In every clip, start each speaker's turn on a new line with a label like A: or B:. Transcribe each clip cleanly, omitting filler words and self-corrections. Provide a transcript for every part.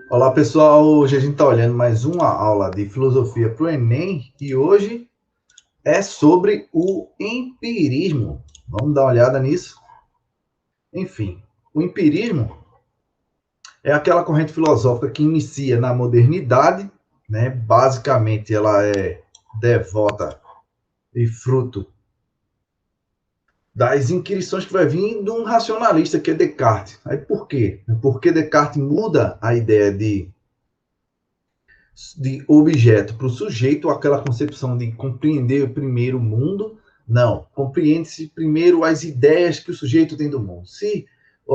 A: Olá, pessoal. Hoje a gente está olhando mais uma aula de filosofia para o Enem e hoje é sobre o empirismo. Vamos dar uma olhada nisso? Enfim, o empirismo é aquela corrente filosófica que inicia na modernidade, né? Basicamente, ela é devota e fruto das inquirições que vai vir de um racionalista que é Descartes. Aí por quê? Porque Descartes muda a ideia de objeto para o sujeito, aquela concepção de compreender primeiro o mundo. Não, compreende-se primeiro as ideias que o sujeito tem do mundo. Se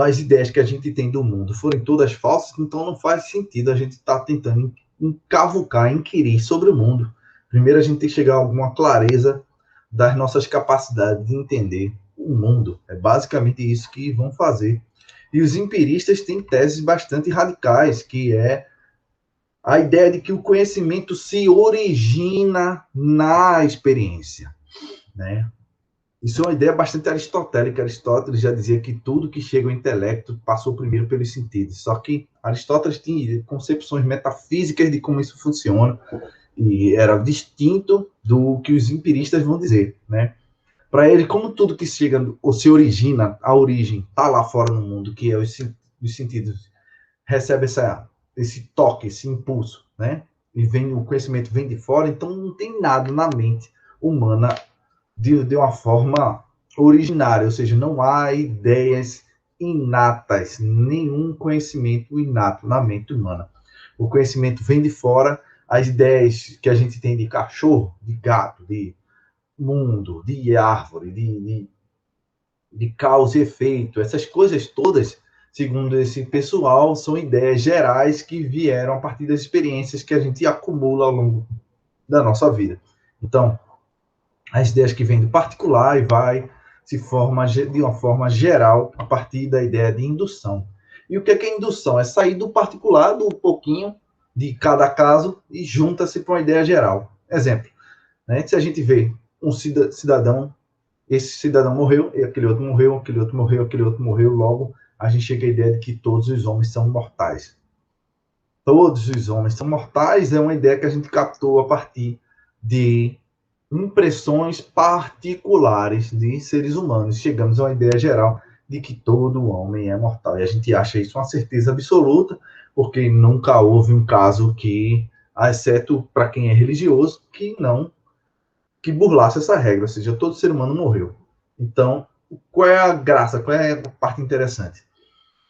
A: as ideias que a gente tem do mundo forem todas falsas, então não faz sentido a gente estar tentando encavucar, inquirir sobre o mundo. Primeiro a gente tem que chegar a alguma clareza das nossas capacidades de entender o mundo. É basicamente isso que vão fazer. E os empiristas têm teses bastante radicais, que é a ideia de que o conhecimento se origina na experiência, né? Isso é uma ideia bastante aristotélica. Aristóteles já dizia que tudo que chega ao intelecto passou primeiro pelos sentidos. Só que Aristóteles tinha concepções metafísicas de como isso funciona e era distinto do que os empiristas vão dizer, né? Para ele, como tudo que chega ou se origina, a origem está lá fora no mundo, que é os sentidos recebe esse toque, esse impulso, né? E vem, o conhecimento vem de fora, então não tem nada na mente humana de uma forma originária, ou seja, não há ideias inatas, nenhum conhecimento inato na mente humana. O conhecimento vem de fora, as ideias que a gente tem de cachorro, de gato, de mundo, de árvore, de causa e efeito, essas coisas todas, segundo esse pessoal, são ideias gerais que vieram a partir das experiências que a gente acumula ao longo da nossa vida. Então, as ideias que vêm do particular e vai se forma de uma forma geral a partir da ideia de indução. E o que é indução? É sair do particular, do pouquinho de cada caso e junta-se para uma ideia geral. Exemplo, né? Se a gente vê um cidadão, esse cidadão morreu, e aquele outro morreu, aquele outro morreu, aquele outro morreu, logo a gente chega à ideia de que todos os homens são mortais. Todos os homens são mortais é uma ideia que a gente captou a partir de impressões particulares de seres humanos. Chegamos a uma ideia geral de que todo homem é mortal. E a gente acha isso uma certeza absoluta, porque nunca houve um caso que, exceto para quem é religioso, que burlasse essa regra, ou seja, todo ser humano morreu. Então, qual é a graça, qual é a parte interessante?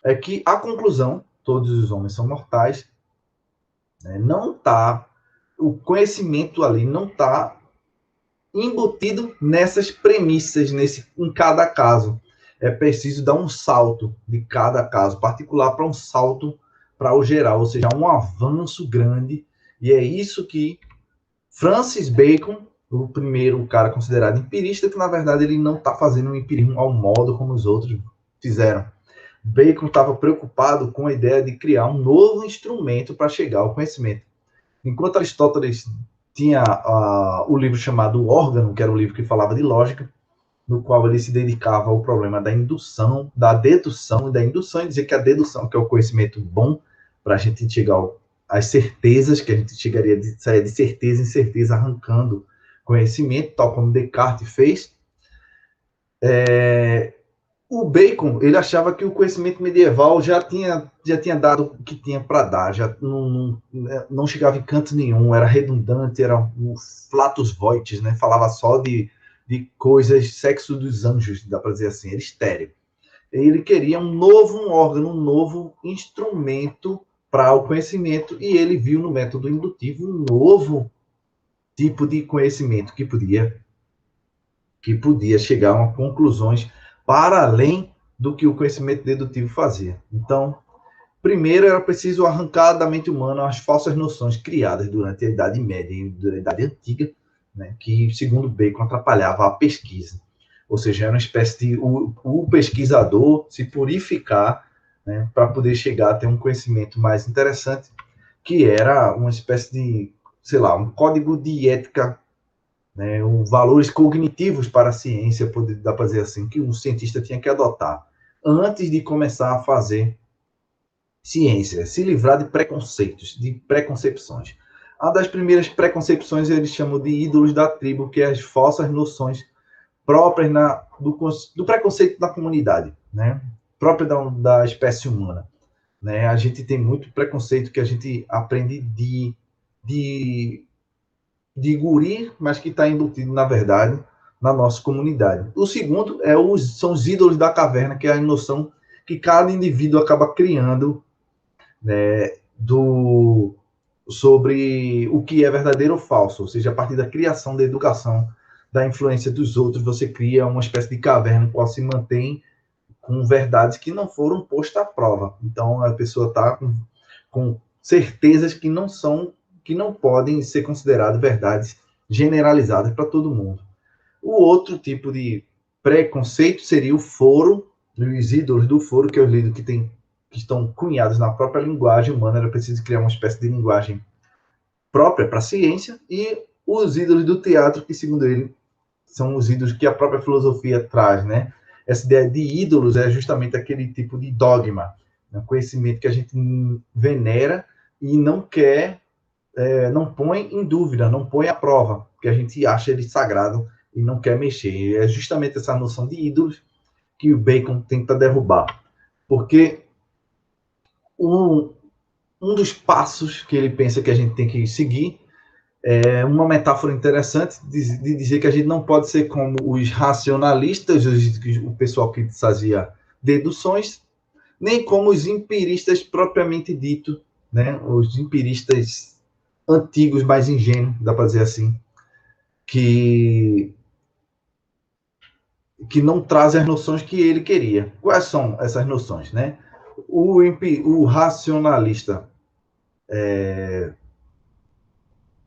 A: É que a conclusão, todos os homens são mortais, né, não está, o conhecimento ali não está embutido nessas premissas, em cada caso. É preciso dar um salto de cada caso particular para um salto para o geral, ou seja, um avanço grande, e é isso que Francis Bacon, o primeiro cara considerado empirista, que na verdade ele não está fazendo um empirismo ao modo como os outros fizeram. Bacon estava preocupado com a ideia de criar um novo instrumento para chegar ao conhecimento. Enquanto Aristóteles tinha o livro chamado O Órgão, que era um livro que falava de lógica, no qual ele se dedicava ao problema da indução, da dedução e da indução, e dizer que a dedução, que é o conhecimento bom para a gente chegar às certezas, que a gente chegaria de sair de certeza em certeza arrancando conhecimento, tal como Descartes fez. O Bacon, ele achava que o conhecimento medieval já tinha dado o que tinha para dar, já não chegava em canto nenhum, era redundante, era um flatus voitis, né? Falava só de coisas, sexo dos anjos, dá para dizer assim, era estéreo. Ele queria um novo órgão, um novo instrumento para o conhecimento, e ele viu no método indutivo um novo tipo de conhecimento que podia chegar a conclusões para além do que o conhecimento dedutivo fazia. Então, primeiro era preciso arrancar da mente humana as falsas noções criadas durante a Idade Média e durante a Idade Antiga, né, que, segundo Bacon, atrapalhava a pesquisa. Ou seja, era uma espécie de o pesquisador se purificar, né, para poder chegar a ter um conhecimento mais interessante, que era uma espécie de, sei lá, um código de ética, né, valores cognitivos para a ciência, dá para dizer assim, que um cientista tinha que adotar antes de começar a fazer Ciência, se livrar de preconceitos, de preconcepções. Uma das primeiras preconcepções eles chamam de ídolos da tribo, que é as falsas noções próprias do preconceito da comunidade, né? Própria da espécie humana. Né? A gente tem muito preconceito que a gente aprende de guri, mas que está embutido, na verdade, na nossa comunidade. O segundo são os ídolos da caverna, que é a noção que cada indivíduo acaba criando, né, sobre o que é verdadeiro ou falso, ou seja, a partir da criação, da educação, da influência dos outros, você cria uma espécie de caverna no qual se mantém com verdades que não foram postas à prova. Então, a pessoa está com certezas que não podem ser consideradas verdades generalizadas para todo mundo. O outro tipo de preconceito seria o foro, os ídolos do foro, que eu lido que estão cunhados na própria linguagem humana, era preciso criar uma espécie de linguagem própria para a ciência, e os ídolos do teatro, que, segundo ele, são os ídolos que a própria filosofia traz, né? Essa ideia de ídolos é justamente aquele tipo de dogma, né? Conhecimento que a gente venera e não quer, não põe em dúvida, não põe à prova, porque a gente acha ele sagrado e não quer mexer. É justamente essa noção de ídolos que o Bacon tenta derrubar. Porque um dos passos que ele pensa que a gente tem que seguir é uma metáfora interessante de dizer que a gente não pode ser como os racionalistas, o pessoal que fazia deduções, nem como os empiristas propriamente dito, né? Os empiristas antigos, mais ingênuos, dá para dizer assim, que não trazem as noções que ele queria. Quais são essas noções, né? O racionalista,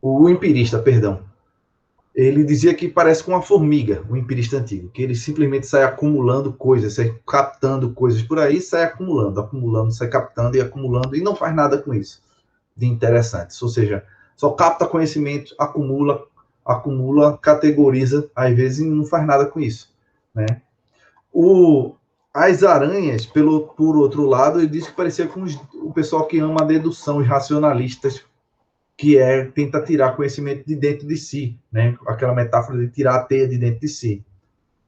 A: o empirista, perdão, ele dizia que parece com uma formiga, o empirista antigo, que ele simplesmente sai acumulando coisas, sai captando coisas por aí, sai acumulando, sai captando e acumulando, e não faz nada com isso de interessante. Ou seja, só capta conhecimento, acumula, categoriza, às vezes e não faz nada com isso, né? As aranhas, por outro lado, ele disse que parecia com o pessoal que ama a dedução, os racionalistas, que tenta tirar conhecimento de dentro de si, né? Aquela metáfora de tirar a teia de dentro de si.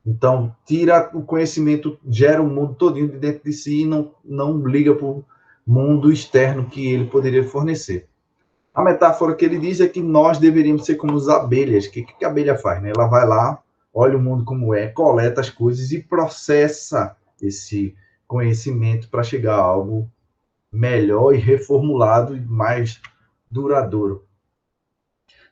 A: Então, tira o conhecimento, gera o mundo todinho de dentro de si e não liga para o mundo externo que ele poderia fornecer. A metáfora que ele diz é que nós deveríamos ser como as abelhas. O que a abelha faz? Né? Ela vai lá, olha o mundo como é, coleta as coisas e processa esse conhecimento para chegar a algo melhor e reformulado e mais duradouro.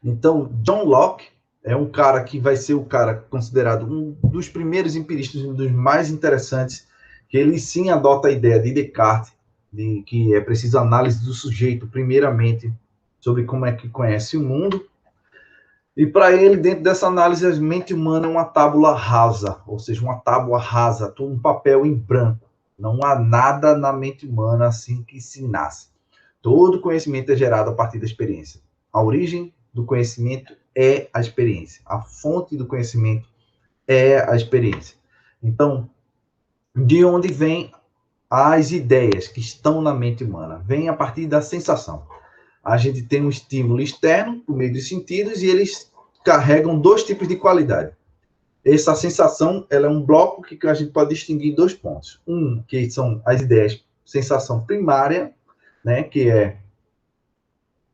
A: Então, John Locke é um cara que vai ser o cara considerado um dos primeiros empiristas, um dos mais interessantes, que ele sim adota a ideia de Descartes, de que é preciso análise do sujeito, primeiramente, sobre como é que conhece o mundo. E para ele, dentro dessa análise, a mente humana é uma tábula rasa, ou seja, uma tábua rasa, um papel em branco. Não há nada na mente humana assim que se nasce. Todo conhecimento é gerado a partir da experiência. A origem do conhecimento é a experiência. A fonte do conhecimento é a experiência. Então, de onde vêm as ideias que estão na mente humana? Vem a partir da sensação. A gente tem um estímulo externo, por meio dos sentidos, e eles carregam dois tipos de qualidade. Essa sensação, ela é um bloco que a gente pode distinguir em 2 pontos. Um, que são as ideias, sensação primária, né, que é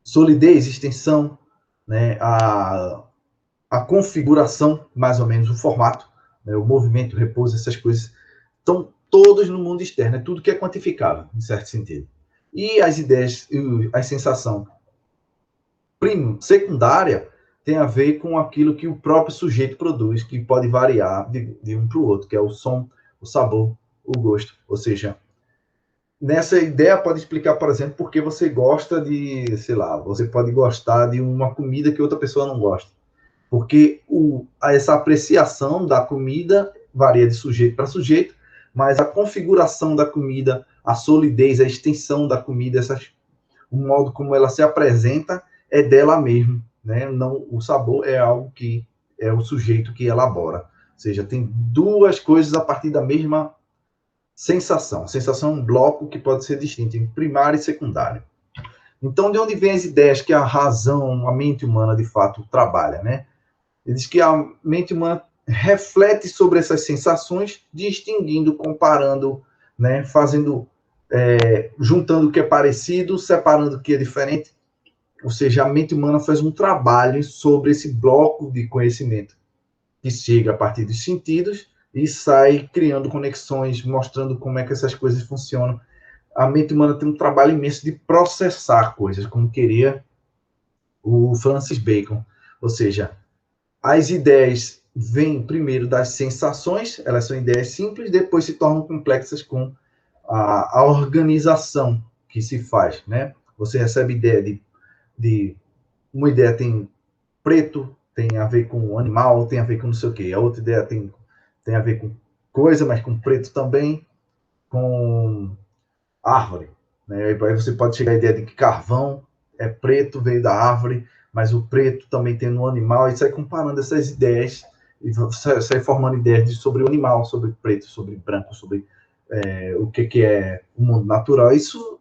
A: solidez, extensão, né, a configuração, mais ou menos, o formato, né, o movimento, o repouso, essas coisas, estão todos no mundo externo, é tudo que é quantificável, em certo sentido. E as ideias, a sensação secundária tem a ver com aquilo que o próprio sujeito produz, que pode variar de um para o outro, que é o som, o sabor, o gosto. Ou seja, nessa ideia pode explicar, por exemplo, por que você gosta de, sei lá, você pode gostar de uma comida que outra pessoa não gosta. Porque essa apreciação da comida varia de sujeito para sujeito, mas a configuração da comida, a solidez, a extensão da comida, o modo como ela se apresenta é dela mesmo, né? Não, o sabor é algo que é o sujeito que elabora. Ou seja, tem duas coisas a partir da mesma sensação. Sensação é um bloco que pode ser distinto em primário e secundário. Então, de onde vêm as ideias que a razão, a mente humana, de fato, trabalha, né? Ele diz que a mente humana reflete sobre essas sensações, distinguindo, comparando, né? Fazendo, juntando o que é parecido, separando o que é diferente. Ou seja, a mente humana faz um trabalho sobre esse bloco de conhecimento que chega a partir dos sentidos e sai criando conexões, mostrando como é que essas coisas funcionam. A mente humana tem um trabalho imenso de processar coisas, como queria o Francis Bacon. Ou seja, as ideias vêm primeiro das sensações, elas são ideias simples, depois se tornam complexas com a organização que se faz, né? Você recebe ideia de uma ideia tem preto, tem a ver com animal, tem a ver com não sei o quê. A outra ideia tem a ver com coisa, mas com preto também, com árvore. Né? Aí você pode chegar à ideia de que carvão é preto, veio da árvore, mas o preto também tem no animal, e sai comparando essas ideias, e sai formando ideias sobre o animal, sobre preto, sobre branco, sobre o que é o mundo natural. Isso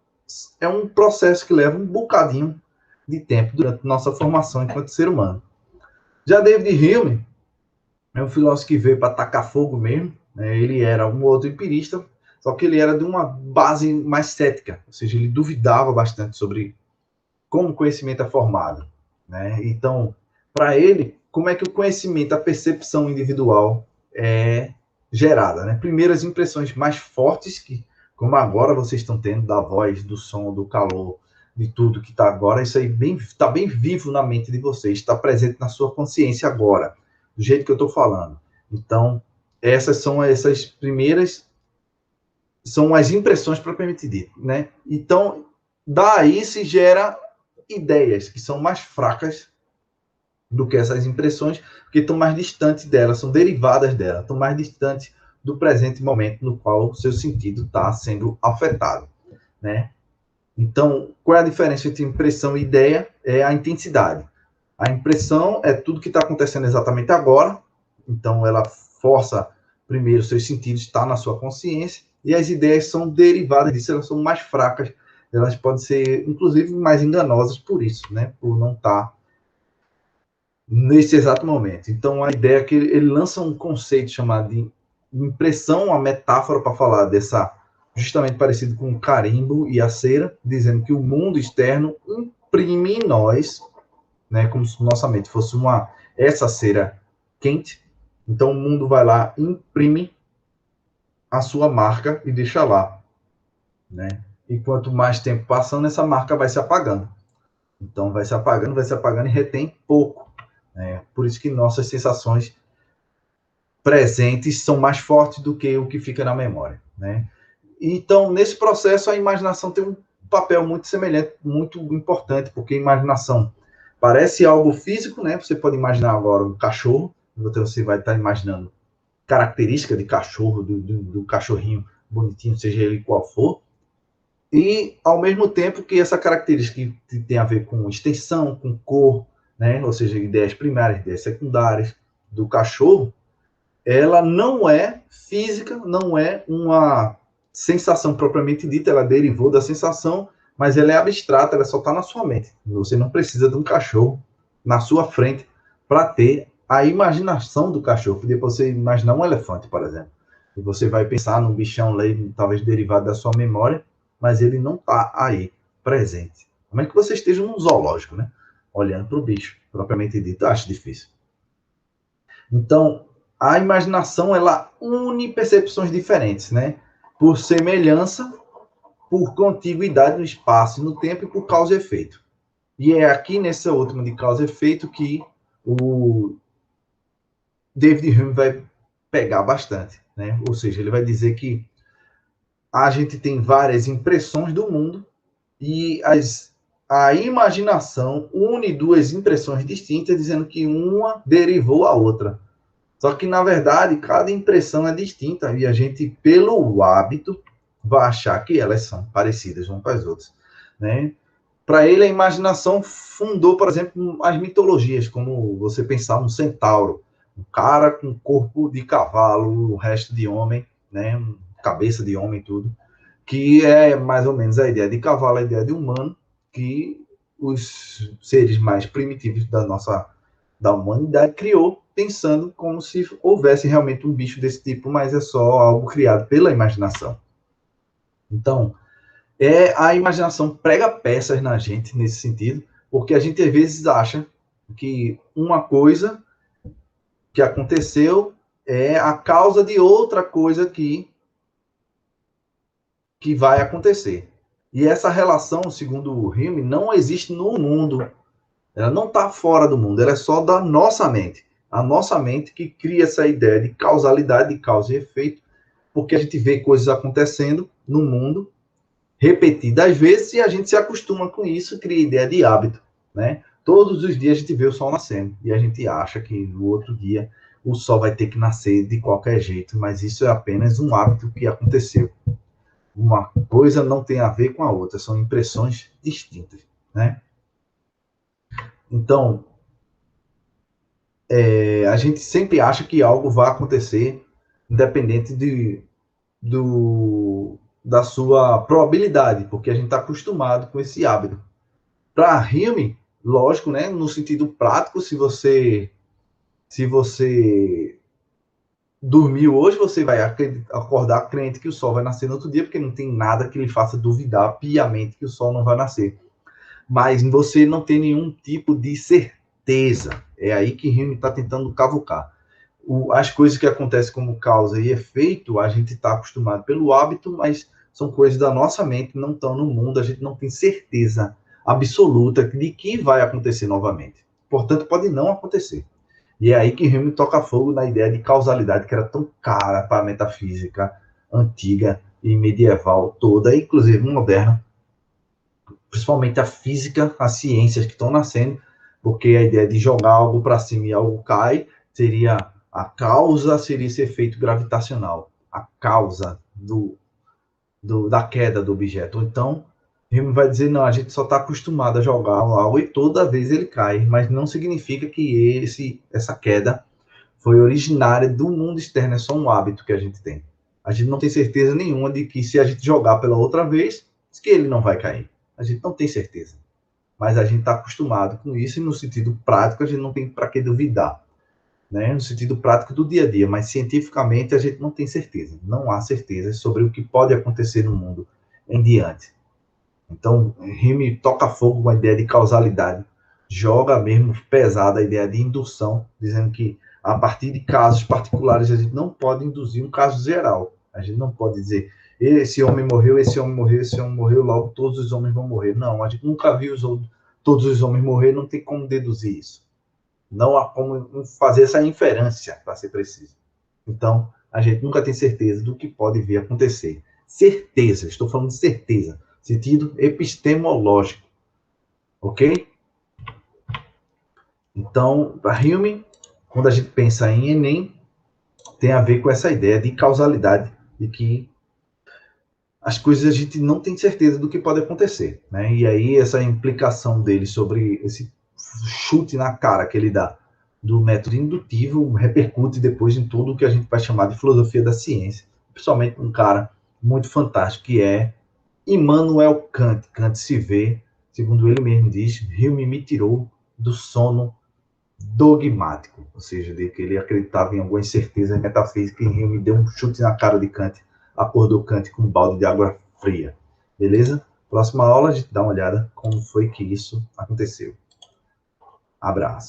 A: é um processo que leva um bocadinho de tempo durante nossa formação enquanto ser humano. Já David Hume é um filósofo que veio para tacar fogo mesmo, né? Ele era um outro empirista, só que ele era de uma base mais cética, ou seja, ele duvidava bastante sobre como o conhecimento é formado, né? Então, para ele, como é que o conhecimento, a percepção individual é gerada, né? Primeiro, as impressões mais fortes, que, como agora vocês estão tendo, da voz, do som, do calor, de tudo que está agora, isso aí está bem vivo na mente de vocês, está presente na sua consciência agora, do jeito que eu estou falando. Então, essas primeiras são as impressões propriamente ditas, né? Então, daí se gera ideias que são mais fracas do que essas impressões, porque estão mais distantes delas, são derivadas delas, estão mais distantes do presente momento no qual o seu sentido está sendo afetado, né? Então, qual é a diferença entre impressão e ideia? É a intensidade. A impressão é tudo que está acontecendo exatamente agora, então ela força primeiro seus sentidos, está na sua consciência, e as ideias são derivadas disso, elas são mais fracas, elas podem ser, inclusive, mais enganosas por isso, né? Por não estar nesse exato momento. Então, a ideia é que ele lança um conceito chamado de impressão, uma metáfora para falar dessa, justamente parecido com o carimbo e a cera, dizendo que o mundo externo imprime em nós, né, como se nossa mente fosse essa cera quente. Então, o mundo vai lá, imprime a sua marca e deixa lá, né? E quanto mais tempo passando, essa marca vai se apagando. Então, vai se apagando e retém pouco. Né? Por isso que nossas sensações presentes são mais fortes do que o que fica na memória. Né? Então, nesse processo, a imaginação tem um papel muito semelhante, muito importante, porque a imaginação parece algo físico, né? Você pode imaginar agora um cachorro, você vai estar imaginando característica de cachorro, do cachorrinho bonitinho, seja ele qual for, e ao mesmo tempo que essa característica que tem a ver com extensão, com cor, né? Ou seja, ideias primárias, ideias secundárias do cachorro, ela não é física, não é uma sensação propriamente dita, ela derivou da sensação, mas ela é abstrata, ela só está na sua mente. Você não precisa de um cachorro na sua frente para ter a imaginação do cachorro. Podia você imaginar um elefante, por exemplo. E você vai pensar num bichão lá, talvez derivado da sua memória, mas ele não está aí, presente. Como é que você esteja num zoológico, né? Olhando para o bicho, propriamente dito, acho difícil. Então, a imaginação, ela une percepções diferentes, né? Por semelhança, por contiguidade no espaço e no tempo e por causa e efeito. E é aqui nessa última de causa e efeito que o David Hume vai pegar bastante, né? Ou seja, ele vai dizer que a gente tem várias impressões do mundo e a imaginação une duas impressões distintas, dizendo que uma derivou a outra. Só que, na verdade, cada impressão é distinta e a gente, pelo hábito, vai achar que elas são parecidas umas com as outras. Né? Para ele, a imaginação fundou, por exemplo, as mitologias, como você pensar um centauro, um cara com corpo de cavalo, o resto de homem, né? Um cabeça de homem e tudo, que é mais ou menos a ideia de cavalo, a ideia de humano, que os seres mais primitivos da humanidade criou, pensando como se houvesse realmente um bicho desse tipo, mas é só algo criado pela imaginação. Então, a imaginação prega peças na gente nesse sentido, porque a gente às vezes acha que uma coisa que aconteceu é a causa de outra coisa que vai acontecer. E essa relação, segundo o Hume, não existe no mundo. Ela não está fora do mundo, ela é só da nossa mente. A nossa mente que cria essa ideia de causalidade, de causa e efeito, porque a gente vê coisas acontecendo no mundo repetidas vezes e a gente se acostuma com isso, cria ideia de hábito, né? Todos os dias a gente vê o sol nascendo e a gente acha que no outro dia o sol vai ter que nascer de qualquer jeito, mas isso é apenas um hábito que aconteceu. Uma coisa não tem a ver com a outra, são impressões distintas, né? Então, a gente sempre acha que algo vai acontecer independente da sua probabilidade, porque a gente está acostumado com esse hábito. Para Hume, lógico, né, no sentido prático, se você dormiu hoje, você vai acordar crente que o sol vai nascer no outro dia, porque não tem nada que lhe faça duvidar piamente que o sol não vai nascer. Mas você não tem nenhum tipo de certeza. É aí que Hume está tentando cavucar. As coisas que acontecem como causa e efeito, a gente está acostumado pelo hábito, mas são coisas da nossa mente, não estão no mundo, a gente não tem certeza absoluta de que vai acontecer novamente. Portanto, pode não acontecer. E é aí que Hume toca fogo na ideia de causalidade, que era tão cara para a metafísica antiga e medieval toda, inclusive moderna, principalmente a física, as ciências que estão nascendo, porque a ideia de jogar algo para cima e algo cai seria a causa, seria esse efeito gravitacional, a causa da queda do objeto. Então, Hume vai dizer, não, a gente só está acostumado a jogar algo e toda vez ele cai, mas não significa que essa queda foi originária do mundo externo, é só um hábito que a gente tem. A gente não tem certeza nenhuma de que se a gente jogar pela outra vez, que ele não vai cair. A gente não tem certeza. Mas a gente está acostumado com isso e no sentido prático a gente não tem para que duvidar. Né? No sentido prático do dia a dia, mas cientificamente a gente não tem certeza. Não há certeza sobre o que pode acontecer no mundo em diante. Então, Hume toca fogo com a ideia de causalidade, joga mesmo pesada a ideia de indução, dizendo que a partir de casos particulares a gente não pode induzir um caso geral. A gente não pode dizer esse homem morreu, esse homem morreu, esse homem morreu, logo todos os homens vão morrer. Não, a gente nunca viu todos os homens morrer, não tem como deduzir isso. Não há como fazer essa inferência, para ser preciso. Então, a gente nunca tem certeza do que pode vir a acontecer. Certeza, estou falando de certeza, sentido epistemológico, ok? Então, para Hume, quando a gente pensa em Enem, tem a ver com essa ideia de causalidade, de que as coisas a gente não tem certeza do que pode acontecer, né? E aí essa implicação dele sobre esse chute na cara que ele dá do método indutivo repercute depois em tudo o que a gente vai chamar de filosofia da ciência, principalmente um cara muito fantástico que é Immanuel Kant. Kant se vê, segundo ele mesmo diz, Hume me tirou do sono dogmático, ou seja, de que ele acreditava em algumas certezas metafísicas e Hume deu um chute na cara de Kant, acordou Kant com um balde de água fria. Beleza? Próxima aula a gente dá uma olhada como foi que isso aconteceu. Abraço.